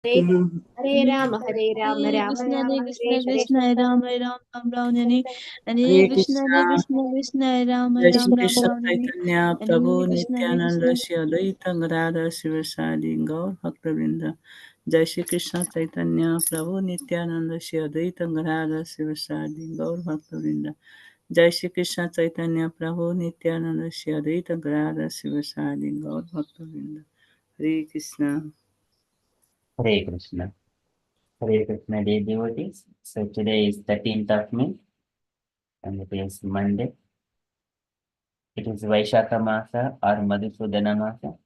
Hare Rama, Hare Rama, Rama Rama, Hare Hare, Ram Ram Yani Hare Hare Krishna, Krishna Jai Ram Shri Ram Krishna Ram Yani Chaitanya Prabhu Nityananda Shri Advaita Gadadhar Sivasadi Gaur Bhaktavinda. Jai Shri Krishna Chaitanya Prabhu Nityananda Shri Advaita Gadadhar Sivasadi Gaur Bhaktavinda. Jai Shri Krishna Chaitanya Prabhu Nityananda Shri Advaita Gadadhar Sivasadi Gaur Bhaktavinda. Hare Krishna. Hare Krishna. Hare Krishna, dear devotees. So today is 13th of May and it is Monday. It is Vaishakha Masa or Madhusudana Masa,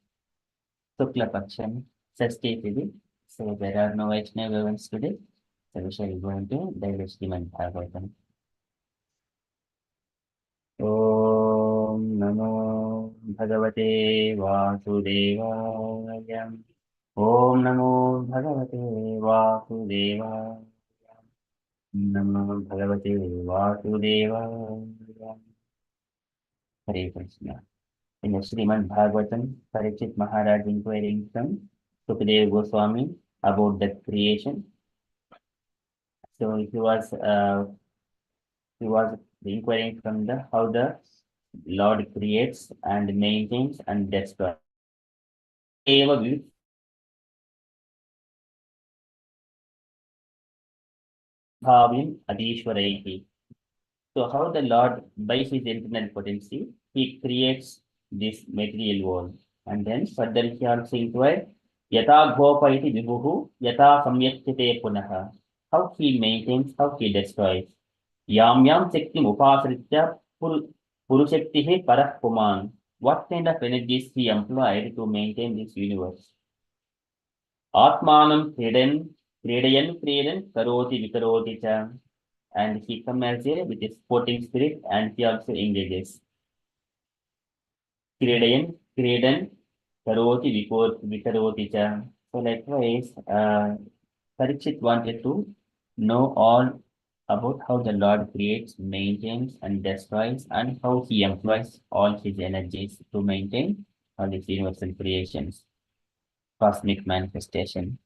Sukla Paksham, Sasti Tithi. So there are no Vaishnava events today. So we shall go into daily Srimad Bhagavatam. Om Namo Bhagavate Vasudevaya. Om Namo Bhagavate Vasudevaya. Namo Bhagavate Vasudevaya. Hare Krishna. In the Srimad Bhagavatam, Parikshit Maharaj inquiring from Sukadeva Goswami about the creation. So he was inquiring from the how the Lord creates and maintains and destroys. Eva Bhavim Adishwaraihi. So how the Lord, by his internal potency, he creates this material world. And then further he also inquired, Yata Gopa iti vibhuhu, Yata samyakyate punaha. How he maintains, how he destroys. Yam yam shaktim upasritya purushaktihi parah puman. What kind of energies he employed to maintain this universe? Atmanam Kredayan Karoti Vikaroti cha. And he comes as a with a sporting spirit and he also engages. Kredan, Karoti, Vikaroti cha. So likewise, Parikshit wanted to know all about how the Lord creates, maintains, and destroys, and how he employs all his energies to maintain all these universal creations, cosmic manifestation.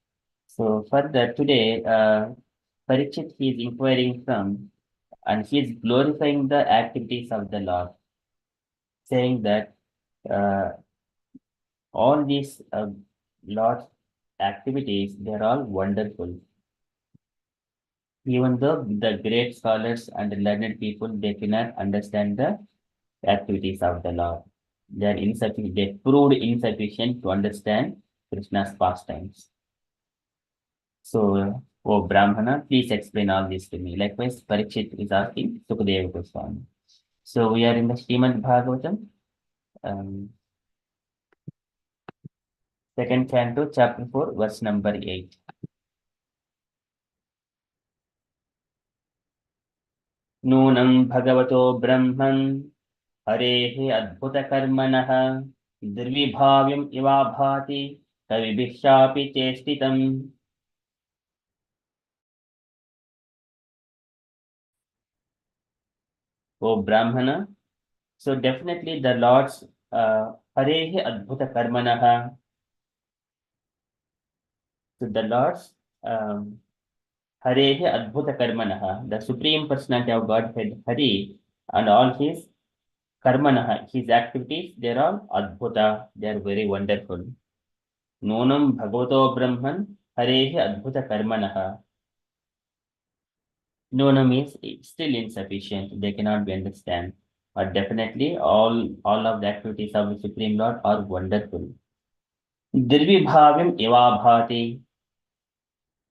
So further today, Parikshit he is inquiring from and he is glorifying the activities of the Lord, saying that uh, all these Lord's activities, they're all wonderful. Even though the great scholars and learned people, they cannot understand the activities of the Lord. They are insufficient, they proved insufficient to understand Krishna's pastimes. So, oh Brahmana, please explain all this to me. Likewise, Parikshit is asking Sukadeva Goswami. So we are in the Srimad Bhagavatam, second canto, chapter 4, verse number 8. Nunam Bhagavato Brahman Harehe Adbhutakharmanah Dirvibhavyam Ivabhati Kavibhishapi Chestitam. O Brahmana, so definitely the Lord's Harehe Adbhutakharmanah. So the Lord's Harehe Adbhutakharmanah, the Supreme Personality of Godhead Hari, and all his Karmanaha, his activities, they're all Adbhuta, they're very wonderful. Nonam Bhagavato Brahman Harehe Adbhuta Karmanaha. Nonam is still insufficient, they cannot be understand. But definitely all of the activities of the Supreme Lord are wonderful. Dirvibhavyam Ivabhati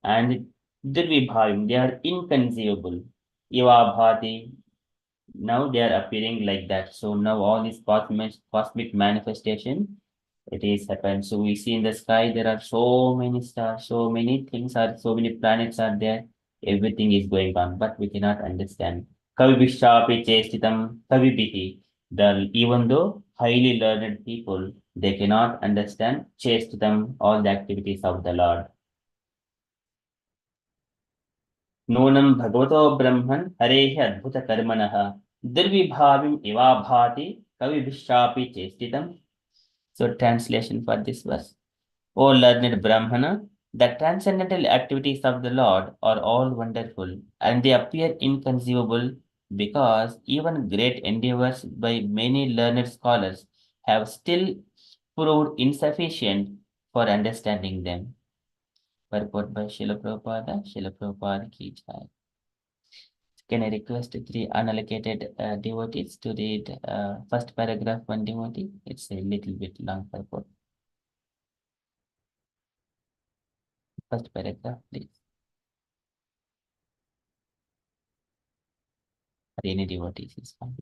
and Dirvibhavyam, they are inconceivable. Ivabhati, now they are appearing like that. So now all these cosmic manifestation, it is happened. So we see in the sky there are so many stars, so many things are, so many planets are there. Everything is going on, but we cannot understand. Kavivishapi chestitam kavibihi. The even though highly learned people, they cannot understand chestitam, all the activities of the Lord. Nonam Bhagavato Brahman Harehe Adbhuta Karmanaha Dirvibhavim Ivabhati Kavivishapi Chestitam. So translation for this verse. O learned Brahmana, The transcendental activities of the Lord are all wonderful, and they appear inconceivable because even great endeavors by many learned scholars have still proved insufficient for understanding them. Purport by Srila Prabhupada, Srila Prabhupada ki jai. Can I request three unallocated devotees to read first paragraph, one devotee? It's a little bit long purport. First paragraph, please. Or any devotees is fine.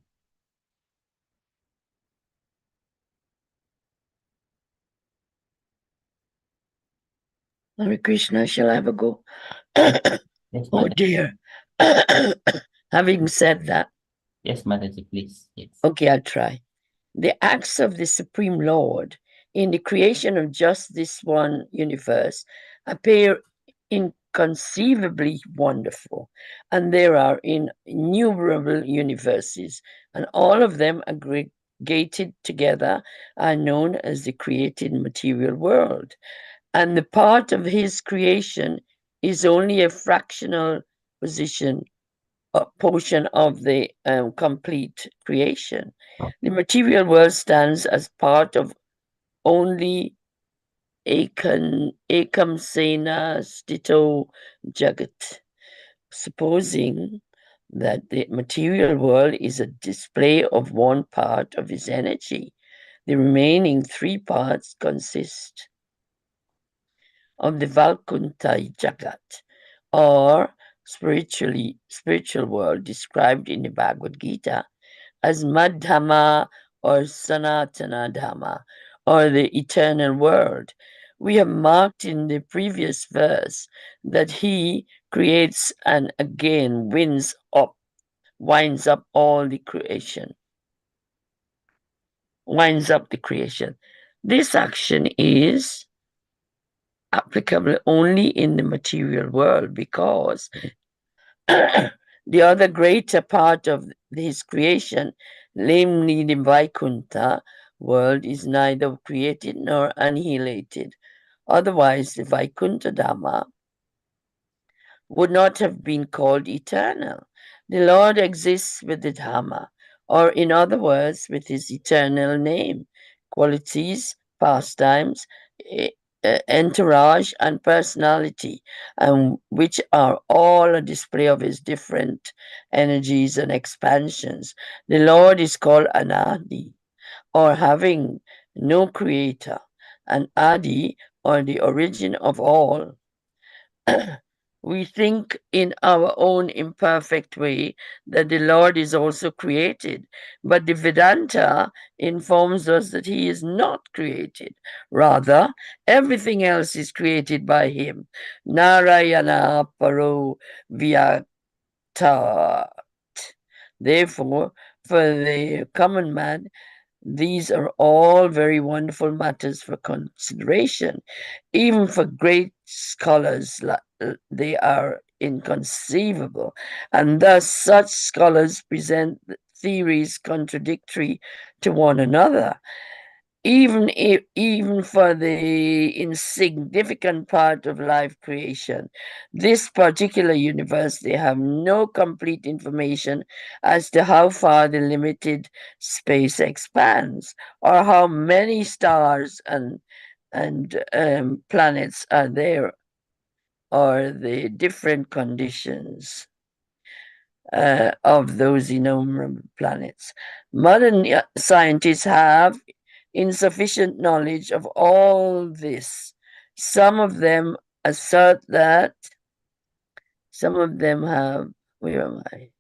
Hare Krishna, shall I have a go? Yes, Oh Mother. dear. Having said that, Yes, Mataji, please. Yes. okay, I'll try. The acts of the Supreme Lord in the creation of just this one universe appear inconceivably wonderful, and there are innumerable universes, and all of them aggregated together are known as the created material world. And the part of his creation is only a fractional portion of the complete creation. The material world stands as part of only ekam sena stito jagat. Supposing that the material world is a display of one part of his energy, the remaining three parts consist of the Valkunta Jagat, or spiritual world described in the Bhagavad Gita as Madhama or Sanatana Dhamma, or the eternal world. We have marked in the previous verse that he creates and again winds up all the creation. Winds up the creation. This action is applicable only in the material world because the other greater part of his creation, namely the Vaikuntha world, is neither created nor annihilated. Otherwise, the Vaikuntha Dhamma would not have been called eternal. The Lord exists with the Dhamma, or in other words, with his eternal name, qualities, pastimes, entourage, and personality, which are all a display of his different energies and expansions. The Lord is called Anadi, or having no creator, and Adi, or the origin of all. We think in our own imperfect way that the Lord is also created, but the Vedanta informs us that he is not created. Rather, everything else is created by him. Narayana Paro Vyaktat. Therefore, for the common man, these are all very wonderful matters for consideration. Even for great scholars, they are inconceivable, and thus such scholars present theories contradictory to one another. Even for the insignificant part of life creation, this particular universe, they have no complete information as to how far the limited space expands, or how many stars and planets are there, or the different conditions of those innumerable planets. Modern scientists have insufficient knowledge of all this. Some of them assert that, some of them have, where am I?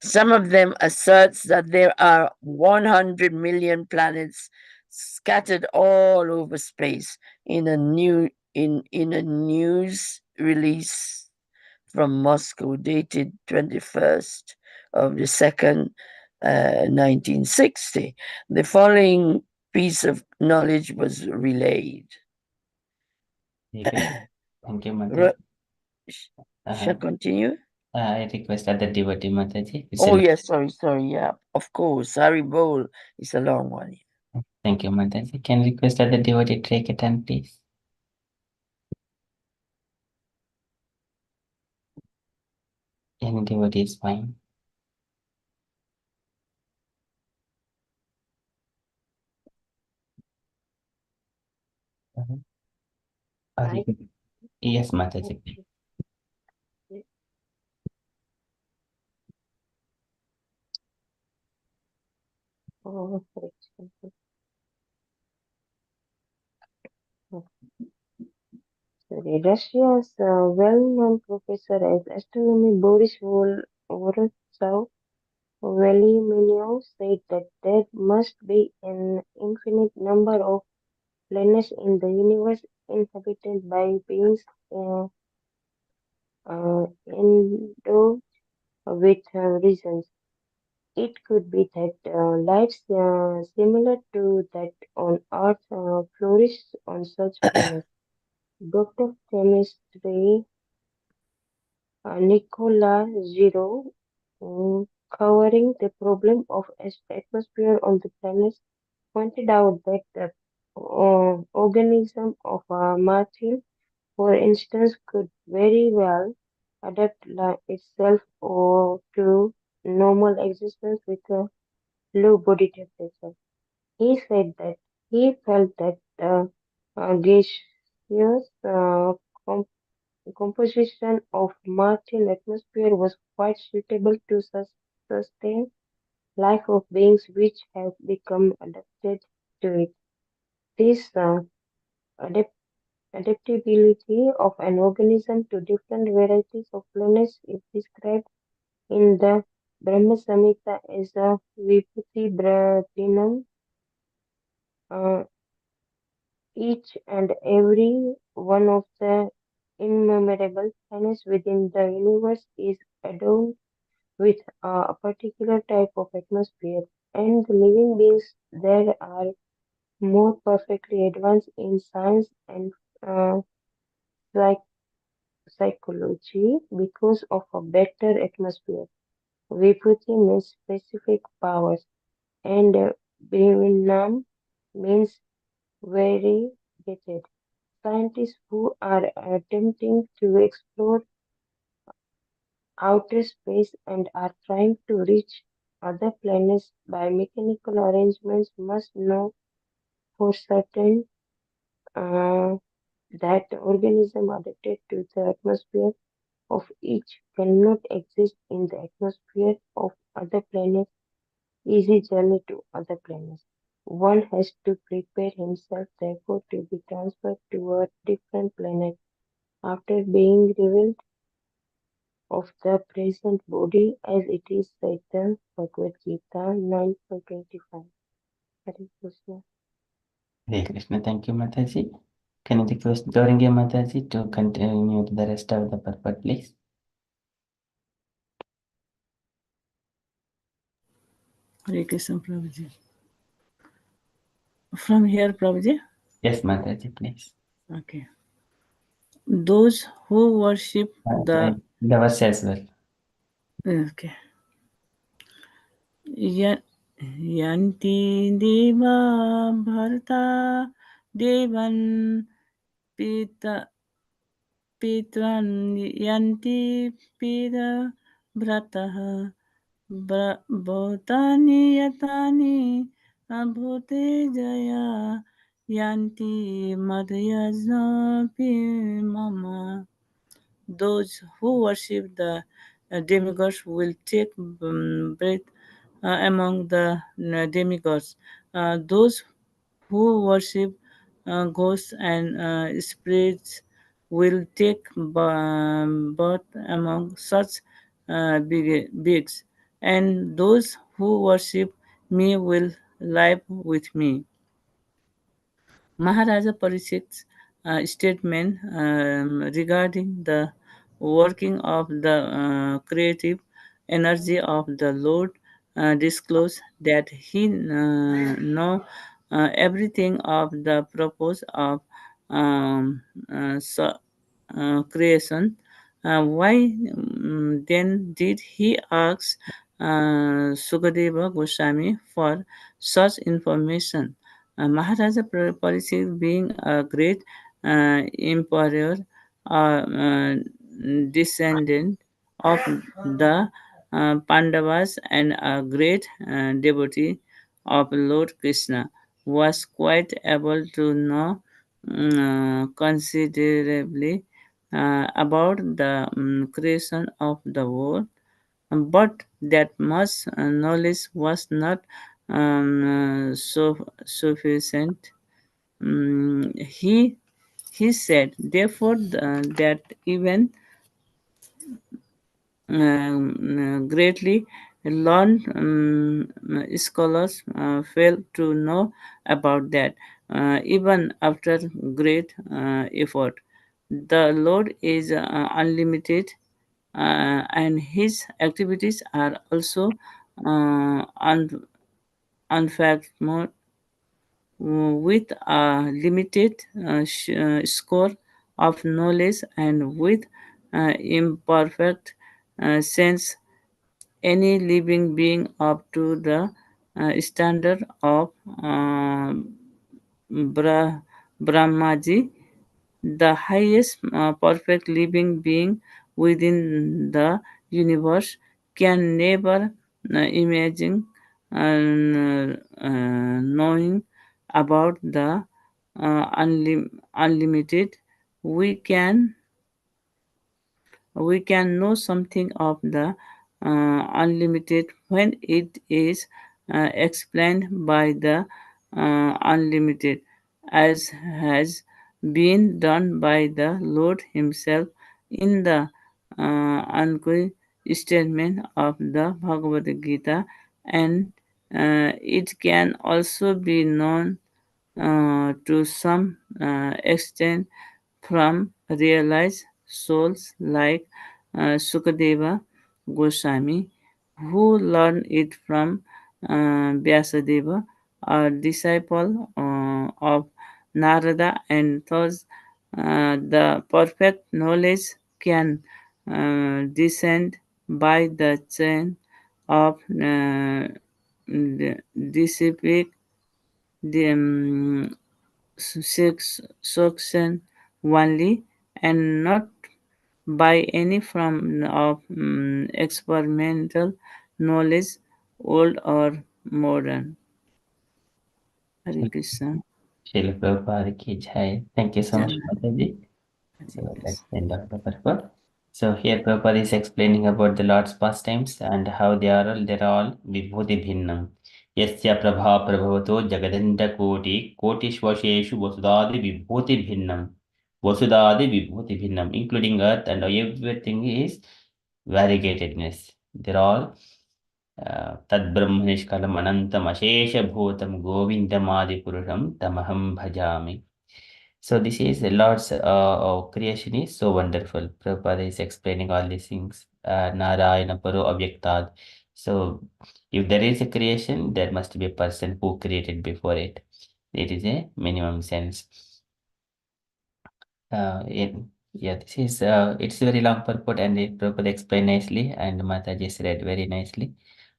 Some of them asserts that there are 100 million planets scattered all over space in a news release from Moscow dated 21st of the 2nd, 1960. The following piece of knowledge was relayed. Thank you, Mataji. Shall I continue? I request other devotee, Mataji. Oh, yes, sorry, yeah, of course. Haribol is a long one. Thank you, Mataji. Can request other devotee take a turn, please? Any devotee is fine. Yes, Mataji. Oh, sorry. Russia's well-known professor as astronomy Boris Vorotsav Velimenov said that there must be an infinite number of planets in the universe inhabited by beings endowed with reasons. It could be that life similar to that on Earth flourishes on such planets. Doctor Chemistry Nicola Zero, covering the problem of atmosphere on the planets, pointed out that the organism of Martian, for instance, could very well adapt itself to normal existence with a low body temperature. He said that he felt that the gaseous com- composition of Martian atmosphere was quite suitable to sustain life of beings which have become adapted to it. This adapt- adaptability of an organism to different varieties of planets is described in the Brahma Samhita as a Vibhuti Bradinam. Uh, each and every one of the innumerable planets within the universe is adorned with a particular type of atmosphere, and the living beings there are more perfectly advanced in science and uh, psych- psychology because of a better atmosphere. Vibhuti means specific powers, and Bhinnam means variegated. Scientists who are attempting to explore outer space and are trying to reach other planets by mechanical arrangements must know for certain uh, that the organism adapted to the atmosphere of each cannot exist in the atmosphere of other planets. Easy journey to other planets. One has to prepare himself, therefore, to be transferred to a different planet after being revealed of the present body as it is said in Bhagavad Gita 9.25. Hare Krishna. Hare Krishna. Thank you, Mataji. Can I request Gauringa Mataji to continue to the rest of the purport, please? Hare Krishna, Prabhuji. From here, Prabhuji? Yes, Mataji, please. Okay. Those who worship the... The verse as well. Okay. Yanti deva bharta devan pita pitran yanti pira bhrataha bhutani yatani abhute jaya yanti madhyajna mama. Those who worship the demigods will take breath among the demigods. Those who worship ghosts and spirits will take birth among such beings, and those who worship me will live with me. Maharaja Parikshit's statement regarding the working of the creative energy of the Lord disclosed that he know everything of the purpose of creation. Why then did he ask Sukadeva Goswami for such information? Maharaja Parikshit, being a great emperor descendant of the Pandavas and a great devotee of Lord Krishna, was quite able to know considerably about the creation of the world, but that much knowledge was not sufficient. He said, therefore, that even greatly learned scholars fail to know about that, even after great effort. The Lord is unlimited, and His activities are also unfathomable with a limited score of knowledge and with imperfect sense any living being up to the standard of Brahmaji, the highest perfect living being within the universe, can never imagine knowing about the unlimited. We can we can know something of the unlimited when it is explained by the unlimited, as has been done by the Lord Himself in the unquestioned statement of the Bhagavad Gita, and it can also be known to some extent from realized souls like Sukadeva Goswami, who learned it from Vyasadeva, a disciple of Narada, and thus the perfect knowledge can descend by the chain of disciplic the suction only, and not by any form of experimental knowledge, old or modern. Hare Krishna. Srila Prabhupada ki jai. Thank you so much, Jai Mataji. Hare So let's Krishna. end up the purport. So here Prabhupada is explaining about the Lord's pastimes and how they're all vibhuti bhinnam. Yasya prabha prabhavato jagadanda kotishvasheshu vasudadi vibhuti bhinnam. Vasudadi vibhuti bhinnam, including earth and everything is variegatedness. They're all तद्ब्रह्मनिष्कलम् अनन्तम् अशेषभूतं गोविन्दमादिपुरुषं तमहं भजामि. So this is the Lord's creation is so wonderful. Prabhupada is explaining all these things. Narayana Paro Avyaktad. So if there is a creation, there must be a person who created before it. It is a minimum sense. This is it's a very long purport, and Prabhupada explained nicely, and Mataji read very nicely.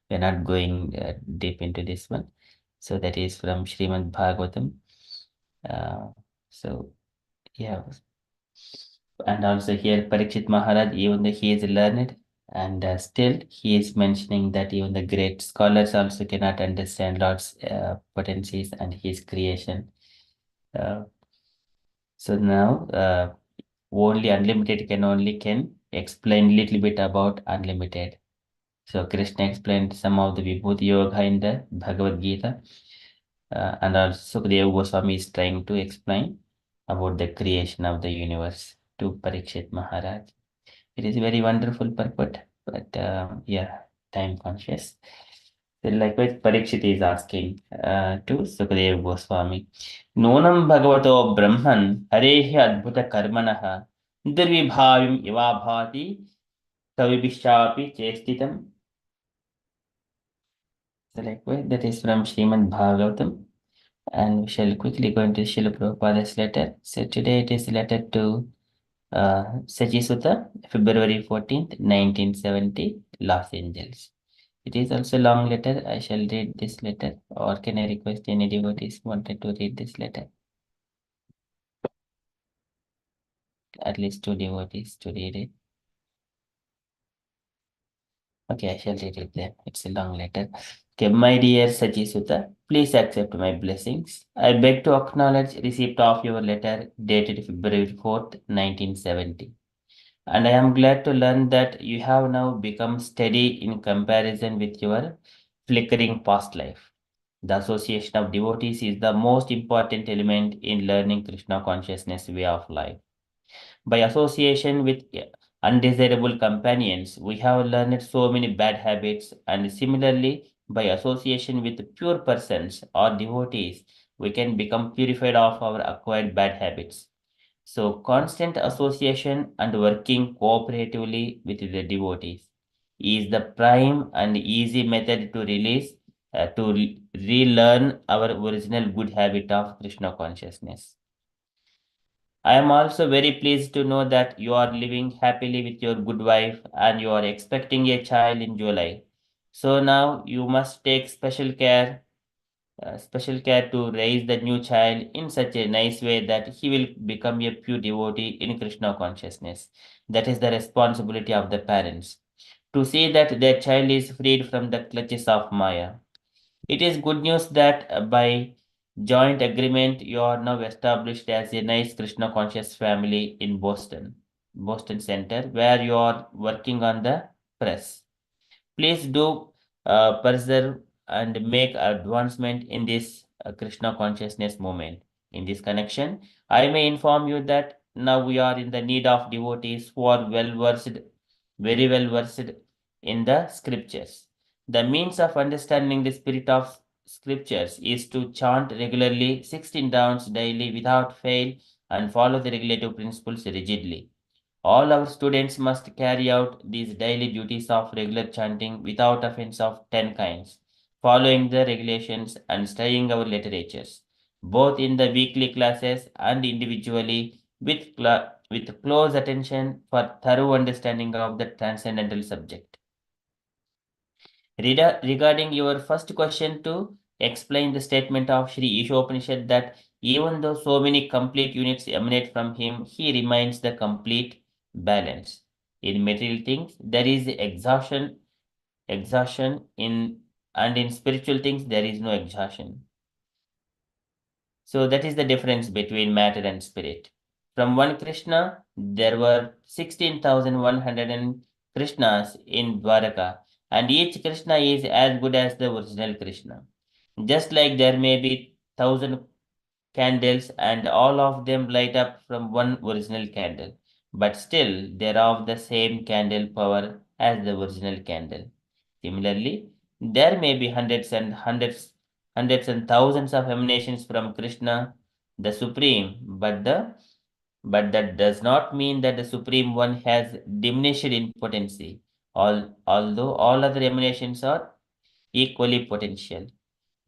We're not going deep into this one. So that is from Srimad Bhagavatam. So yeah, and also here Parikshit Maharaj, even though he is learned, and still he is mentioning that even the great scholars also cannot understand Lord's potencies and His creation. So now only unlimited can explain little bit about unlimited. So Krishna explained some of the Vibhuti Yoga in the Bhagavad Gita, and also Sukadeva Goswami is trying to explain about the creation of the universe to Parikshit Maharaj. It is a very wonderful purport, but time conscious. So likewise, Parikshit is asking to Sukadeva Goswami, Nonam Bhagavato Brahman Harehi Adbhuta Karmanaha Durvibhavim Ivabhati Kavibhishapi Chestitam. So likewise, that is from Srimad Bhagavatam. And we shall quickly go into Srila Prabhupada's letter. So today it is letter to Sachi Sutta, February 14th, 1970, Los Angeles. It is also a long letter. I shall read this letter, or can I request any devotees wanted to read this letter? At least two devotees to read it. Okay, I shall read it then. It's a long letter. Okay, my dear Sajisuta, please accept my blessings. I beg to acknowledge receipt of your letter dated February 4th, 1970. And I am glad to learn that you have now become steady in comparison with your flickering past life. The association of devotees is the most important element in learning Krishna consciousness way of life. By association with undesirable companions, we have learned so many bad habits, and similarly, by association with pure persons or devotees, we can become purified of our acquired bad habits. So, constant association and working cooperatively with the devotees is the prime and easy method to relearn our original good habit of Krishna consciousness. I am also very pleased to know that you are living happily with your good wife and you are expecting a child in July. So now you must take special care to raise the new child in such a nice way that he will become a pure devotee in Krishna consciousness. That is the responsibility of the parents to see that their child is freed from the clutches of Maya. It is good news that by joint agreement you are now established as a nice Krishna conscious family in Boston Center, where you are working on the press. Please do preserve and make advancement in this Krishna consciousness movement. In this connection, I may inform you that now we are in the need of devotees who are very well versed in the scriptures. The means of understanding the spirit of scriptures is to chant regularly 16 rounds daily without fail and follow the regulative principles rigidly. All our students must carry out these daily duties of regular chanting without offense of 10 kinds, following the regulations and studying our literatures, both in the weekly classes and individually with close attention for thorough understanding of the transcendental subject. Regarding your first question to explain the statement of Sri Ishopanishad that even though so many complete units emanate from him, he remains the complete balance. In material things, there is exhaustion and in spiritual things there is no exhaustion. So that is the difference between matter and spirit. From one Krishna, there were 16,100 Krishnas in Dwaraka, and each Krishna is as good as the original Krishna. Just like there may be 1,000 candles and all of them light up from one original candle, but still they are of the same candle power as the original candle. Similarly, there may be hundreds and thousands of emanations from Krishna, the Supreme, but that does not mean that the Supreme One has diminished in potency, although all other emanations are equally potential.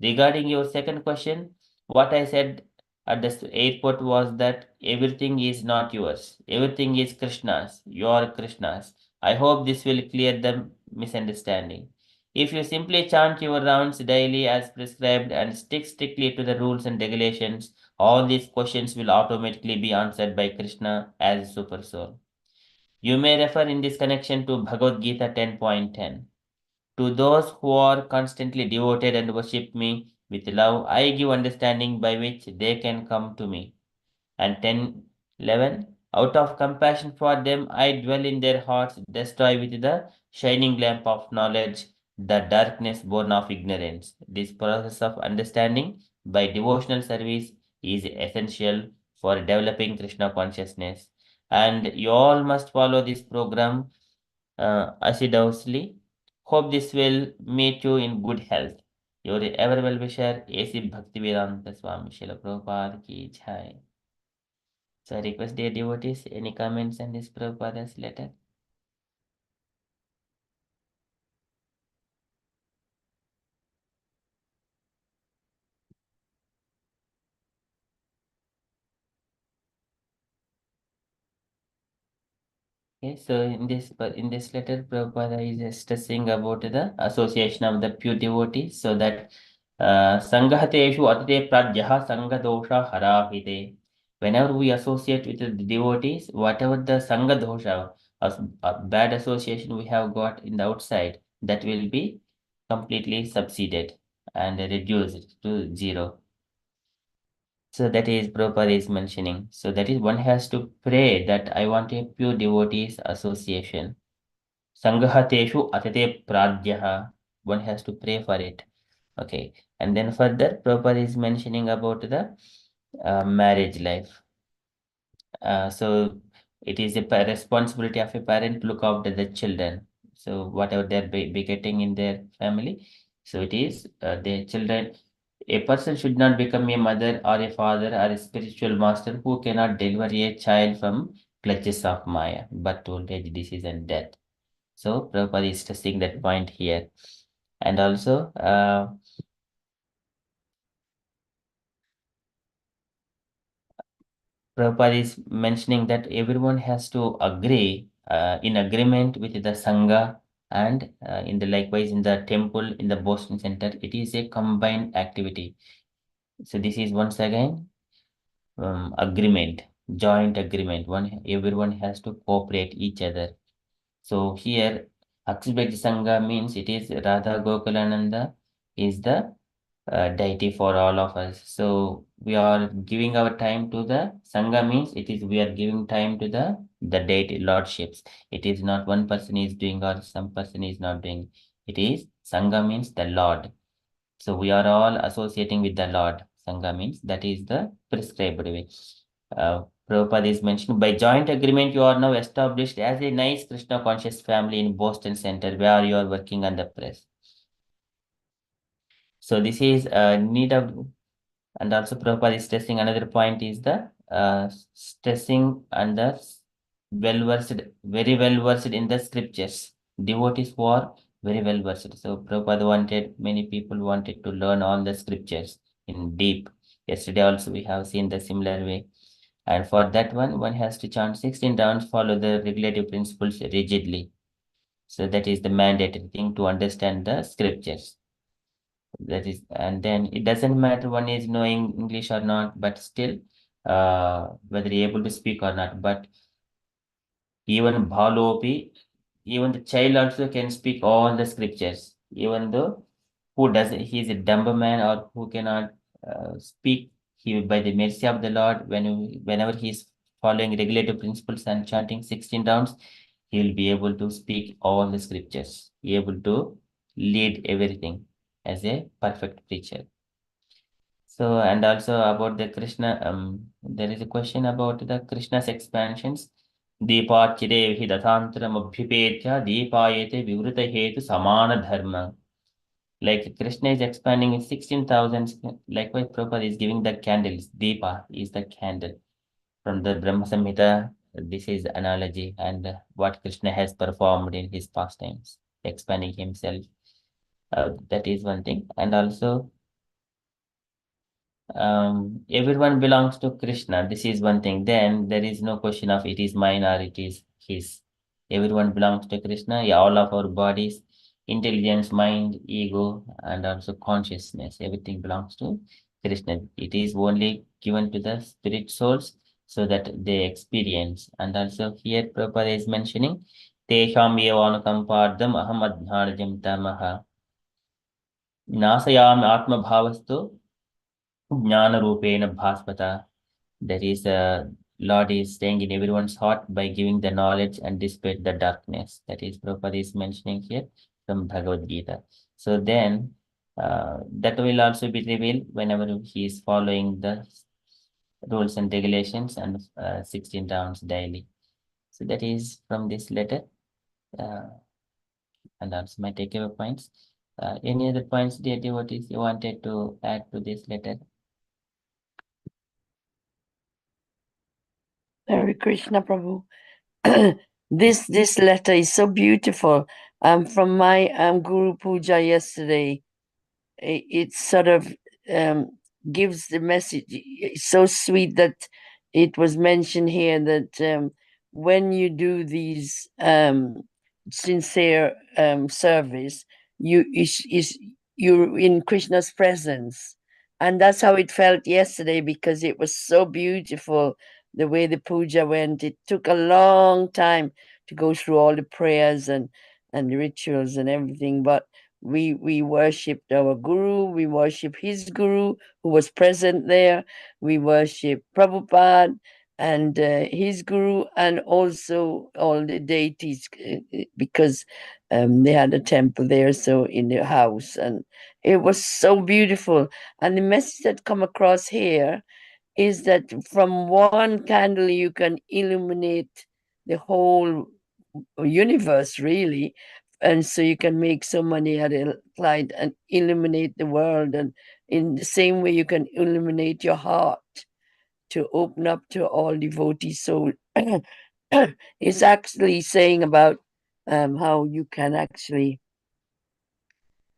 Regarding your second question, what I said at the airport was that everything is not yours. Everything is Krishna's. You are Krishna's. I hope this will clear the misunderstanding. If you simply chant your rounds daily as prescribed and stick strictly to the rules and regulations, all these questions will automatically be answered by Krishna as Super Soul. You may refer in this connection to Bhagavad Gita 10.10. To those who are constantly devoted and worship me with love, I give understanding by which they can come to me. And 10:11, out of compassion for them, I dwell in their hearts, destroy with the shining lamp of knowledge the darkness born of ignorance. This process of understanding by devotional service is essential for developing Krishna consciousness. And you all must follow this program assiduously. Hope this will meet you in good health. Your ever well wisher, A.C. Bhaktivedanta Swami Srila Prabhupada ki jai. So I request dear devotees, any comments on this Prabhupada's letter? Okay, so in this letter, Prabhupada is stressing about the association of the pure devotees, so that Sangahateshu atite prajyaha sangha dosha harahite. Whenever we associate with the devotees, whatever the sangha dosha, bad association we have got in the outside, that will be completely subsided and reduced to zero. So that is Prabhupada is mentioning. So that is one has to pray that I want a pure devotees association. Sangahateshu atate pradyaha. One has to pray for it. Okay. And then further, Prabhupada is mentioning about the marriage life. So it is a responsibility of a parent to look after the children. So whatever they're begetting in their family, so it is their children. A person should not become a mother or a father or a spiritual master who cannot deliver a child from clutches of Maya, birth, old age, disease, and death. So Prabhupada is stressing that point here. And also, Prabhupada is mentioning that everyone has to agree in agreement with the Sangha and in the likewise in the temple, in the Boston Center, it is a combined activity. So this is once again agreement, joint agreement. Everyone has to cooperate each other. So here, Akshibhakti Sangha means it is Radha Gokulananda is the deity for all of us. So we are giving our time to the Sangha means it is we are giving time to the deity lordships. It is not one person is doing or some person is not doing. It is Sangha means the Lord. So we are all associating with the Lord. Sangha means that is the prescribed way. Prabhupada is mentioned by joint agreement, you are now established as a nice Krishna conscious family in Boston Center where you are working on the press. So this is need of, and also Prabhupada is stressing another point is the stressing and the very well versed in the scriptures. Devotees who are very well versed. So Prabhupada wanted, many people wanted to learn all the scriptures in deep. Yesterday also we have seen the similar way. And for that one has to chant 16 rounds, follow the regulative principles rigidly. So that is the mandatory thing to understand the scriptures. That is, and then it doesn't matter one is knowing English or not, but still, whether you're able to speak or not. But even Bhalopi, even the child also can speak all the scriptures, even though who doesn't, he is a dumb man or who cannot speak, he by the mercy of the Lord, whenever he is following regulative principles and chanting 16 rounds, he will be able to speak all the scriptures, be able to lead everything as a perfect preacher. So, and also about the Krishna, there is a question about the Krishna's expansions. Deepachire hidatantram abhipetya deepayete vivruta hetu samana dharma. Like Krishna is expanding in 16,000. Likewise, Prabhupada is giving the candles. Deepa is the candle. From the Brahma Samhita, this is the analogy and what Krishna has performed in his pastimes, expanding himself. That is one thing. And also, everyone belongs to Krishna. This is one thing. Then there is no question of it is mine or it is his. Everyone belongs to Krishna. Yeah, all of our bodies, intelligence, mind, ego, and also consciousness, everything belongs to Krishna. It is only given to the spirit souls so that they experience. And also here Prabhupada is mentioning Tesham yevanukampardam aham adhnarjam tamaha nasayam atma bhavastu Jnana Rupena Bhaspata. That is, Lord is staying in everyone's heart by giving the knowledge and dissipate the darkness. That is, Prabhupada is mentioning here from Bhagavad Gita. So then, that will also be revealed whenever he is following the rules and regulations and 16 rounds daily. So that is from this letter. And also my takeaway points. Any other points, dear devotees, you wanted to add to this letter? Hare Krishna Prabhu. This letter is so beautiful. From my Guru Puja yesterday, it sort of gives the message. It's so sweet that it was mentioned here that when you do these sincere service, you're in Krishna's presence, and that's how it felt yesterday because it was so beautiful the way the puja went. It took a long time to go through all the prayers and and the rituals and everything, but we worshipped our guru, we worshipped his guru who was present there, we worshipped Prabhupada and his guru, and also all the deities, because they had a temple there, so in the house, and it was so beautiful. And the message that come across here is that from one candle you can illuminate the whole universe, really. And so you can make so many other light and illuminate the world, and in the same way you can illuminate your heart to open up to all devotee soul. It's actually saying about how you can actually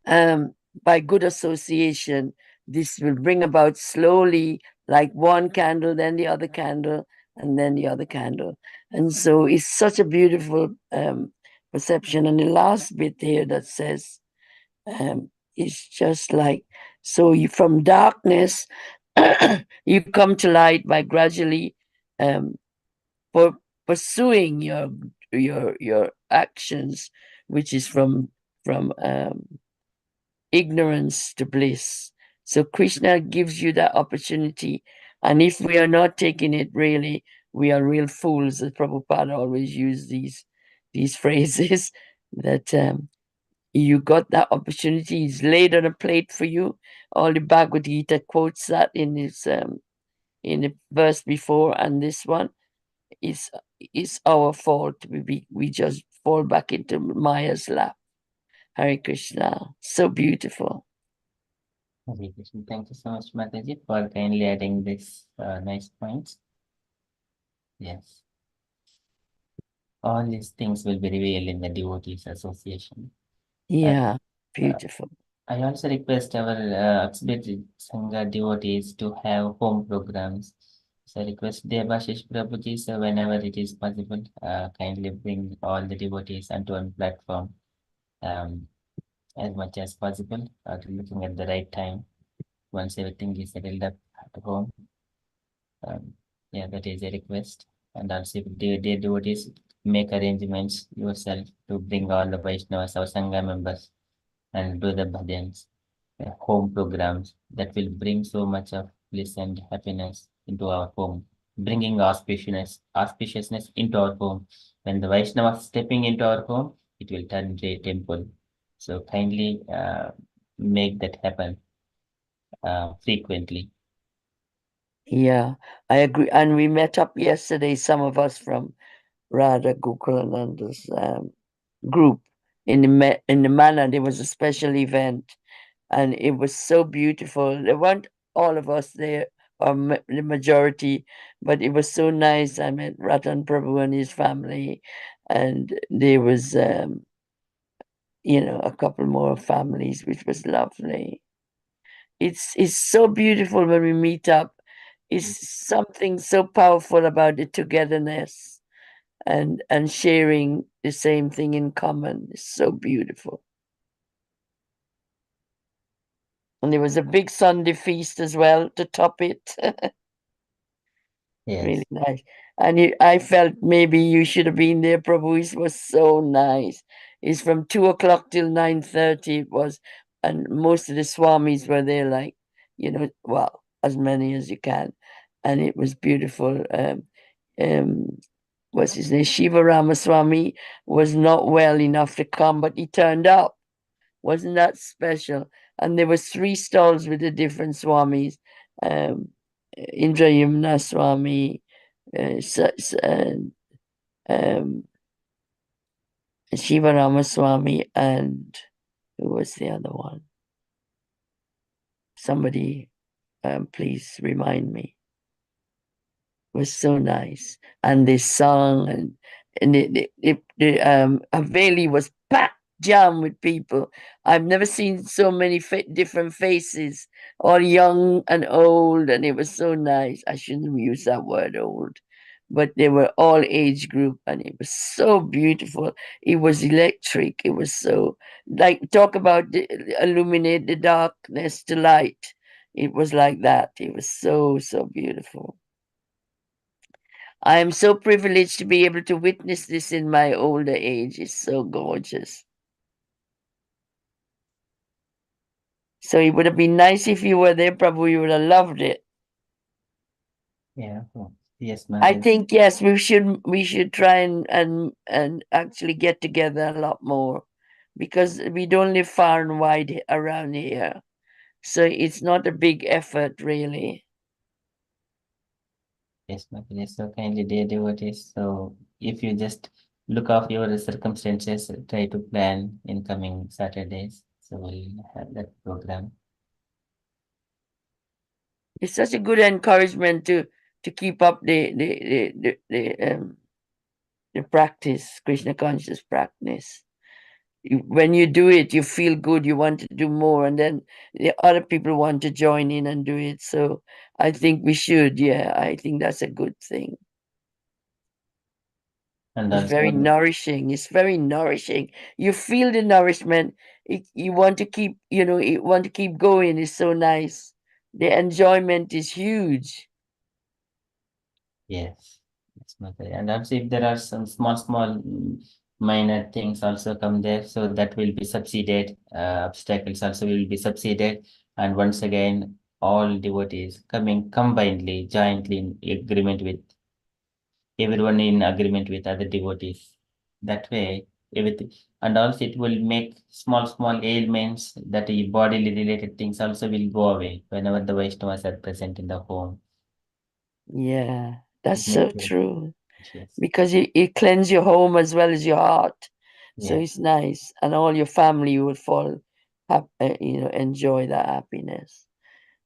by good association, this will bring about slowly, like one candle, then the other candle, and then the other candle. And so it's such a beautiful perception. And the last bit here that says, it's just like, so you, from darkness, you come to light by gradually for pursuing your actions, which is from ignorance to bliss. So Krishna gives you that opportunity. And if we are not taking it, really, we are real fools. As Prabhupada always used these phrases that you got that opportunity. It's laid on a plate for you. All the Bhagavad Gita quotes that in his in the verse before, and this one is our fault. We just fall back into Maya's lap. Hare Krishna. So beautiful. Hare Krishna. Thank you so much, Mataji, for kindly adding this nice points. Yes. All these things will be revealed in the devotees association. Yeah, beautiful. I also request our exhibited Sangha devotees to have home programs. So I request Devashish Prabhuji, so whenever it is possible, kindly bring all the devotees onto one platform as much as possible, looking at the right time once everything is settled up at home. Yeah, that is a request. And also, if the devotees make arrangements yourself to bring all the Vaishnavas, our Sangha members, and do the bhajans, home programs that will bring so much of bliss and happiness into our home, bringing auspiciousness into our home. When the Vaishnava stepping into our home, it will turn into a temple. So kindly make that happen frequently. Yeah, I agree. And we met up yesterday, some of us from Radha Gokulananda's group in the manor. There was a special event, and it was so beautiful. There weren't all of us there, or the majority, but it was so nice. I met Ratan Prabhu and his family, and there was, a couple more families, which was lovely. It's so beautiful when we meet up. It's something so powerful about the togetherness and sharing the same thing in common. It's so beautiful. And there was a big Sunday feast as well to top it. Yes. Really nice. And I felt maybe you should have been there, Prabhu. It was so nice. It's from 2 o'clock till 9:30 it was, and most of the swamis were there, like, well, as many as you can. And it was beautiful. What's his name? Shiva Ramaswamy was not well enough to come, but he turned up. Wasn't that special? And there was 3 stalls with the different swamis. Indra Yamuna Swami, Shiva Ramaswamy, and who was the other one? Somebody, please remind me. It was so nice. And they sung, and the Haveli was packed jam with people. I've never seen so many different faces, all young and old, and it was so nice. I shouldn't use that word old, but they were all age group, and it was so beautiful. It was electric. It was so, like, talk about illuminate the darkness to light. It was like that. It was so beautiful. I am so privileged to be able to witness this in my older age. It's so gorgeous. So it would have been nice if you were there, Prabhu. You would have loved it. Yeah. Yes, I Mataji. think yes, we should try and actually get together a lot more, because we don't live far and wide around here. So it's not a big effort really. Yes, Mataji. So kindly, dear devotees. So if you just look off your circumstances, try to plan in coming Saturdays. So we'll have that program. It's such a good encouragement to keep up the practice, Krishna conscious practice. When you do it, you feel good, you want to do more, and then the other people want to join in and do it. So I think we should, yeah, I think that's a good thing. And It's very also, nourishing. It's very nourishing. You feel the nourishment. You want to keep, you want to keep going. It's so nice. The enjoyment is huge. yes, yes, Mataji. And also if there are some small minor things also come there, so that will be succeeded. Obstacles also will be succeeded. And once again, all devotees coming combinedly, jointly in agreement with everyone, in agreement with other devotees. That way, everything, and also it will make small ailments, that bodily related things also will go away whenever the Vaishnavas are present in the home. Yeah, that's It so makes it true. conscious. Because it cleanses your home as well as your heart. So Yes. it's nice. And all your family will enjoy that happiness.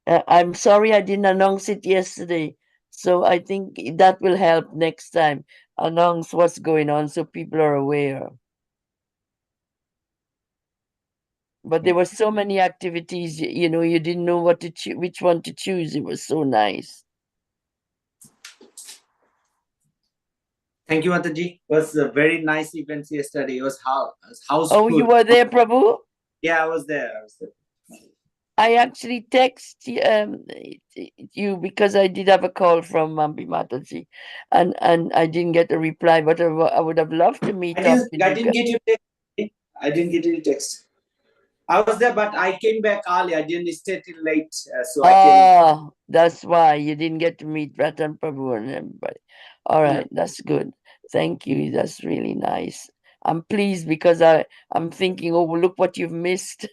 I'm sorry I didn't announce it yesterday. So I think that will help next time. Announce what's going on so people are aware. But there were so many activities, you didn't know what to which one to choose. It was so nice. Thank you, Mataji. It was a very nice event yesterday. It was house Oh, full. you were there, Prabhu? Yeah, I was there. I actually text you because I did have a call from Mambi Mataji, and I didn't get a reply, but I would have loved to meet up with I you didn't guys. get your text. I didn't get your text. I was there, but I came back early. I didn't stay till late, so I came. Ah, that's why you didn't get to meet Ratan Prabhu and everybody. All right, that's good. Thank you. That's really nice. I'm pleased because I'm thinking, oh, look what you've missed.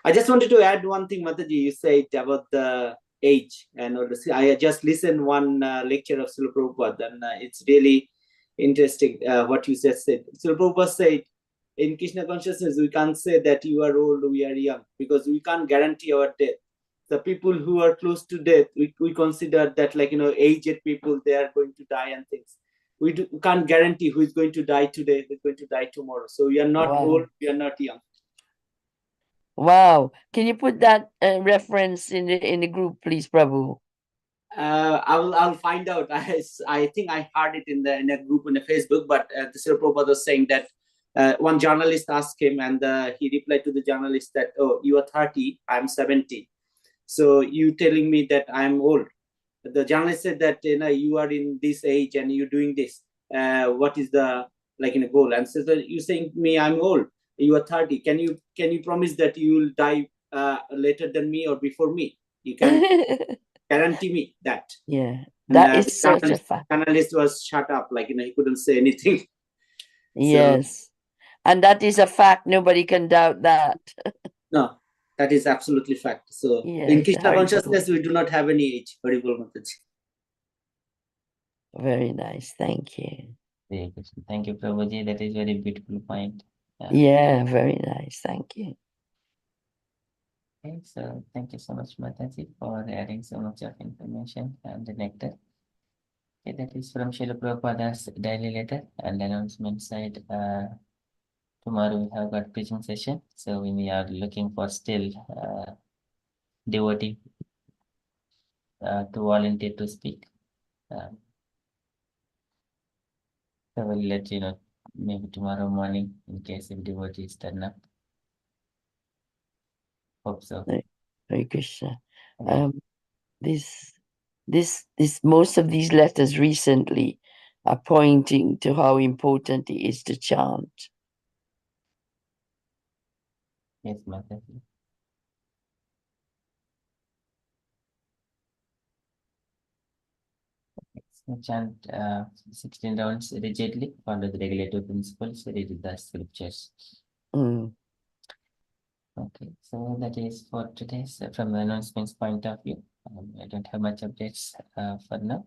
I just wanted to add one thing, Mataji. You said about the age, and I just listened one lecture of Srila Prabhupada, and it's really interesting what you just said. Srila Prabhupada said, in Krishna consciousness, we can't say that you are old, we are young, because we can't guarantee our death. The people who are close to death, we consider that, like, aged people, they are going to die and things. We can't guarantee who is going to die today, who's going to die tomorrow. So we are not old, we are not young. Wow. Can you put that reference in the group, please, Prabhu? I'll find out. I think I heard it in a group on the Facebook, but the Srila Prabhupada was saying that one journalist asked him, and he replied to the journalist that, oh, you are 30, I'm 70. So you telling me that I'm old. The journalist said that, you are in this age and you're doing this. What is the goal? And says that you saying me I'm old. You are 30. Can you promise that you will die later than me or before me? You can guarantee me that. Yeah, And that is such a fact. journalist was shut up, he couldn't say anything. Yes, and that is a fact. Nobody can doubt that. No, that is absolutely fact. So in Yes, Krishna consciousness, we do not have any age. Haribol Mataji. Very nice. Thank you. Thank you, Prabhuji. That is very beautiful point. Yeah, very nice. Thank you. Okay, so thank you so much, Mataji, for adding so much of information and the nectar. Okay, that is from Srila Prabhupada's daily letter and announcement side. Tomorrow we have got preaching session, so we are looking for still devotee to volunteer to speak. So we'll let you know maybe tomorrow morning in case if devotees turn up. Hope so. Hare Krishna. Okay. This Most of these letters recently are pointing to how important it is to chant. Yes, Mother. So chant 16 rounds rigidly, follow the regulative principles, read the scriptures. Mm. Okay, so that is for today's from the announcements point of view. I don't have much updates for now.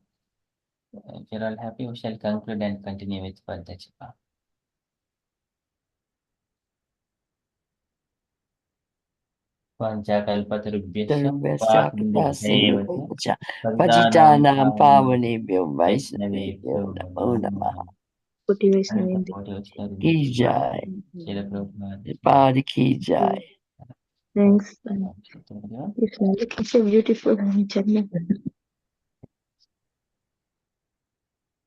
If you're all happy, we shall conclude and continue with further japa. Panchakalpatarubhyascha pakindubbhaiva Pajitanam pavanebhyo Vaishnavebhyo Vaishnavebhyo namo namah. Koti Vaishnavi. Ki jai. Srila Prabhupada. Pad ki jai. Thanks. Everyone. It's so beautiful.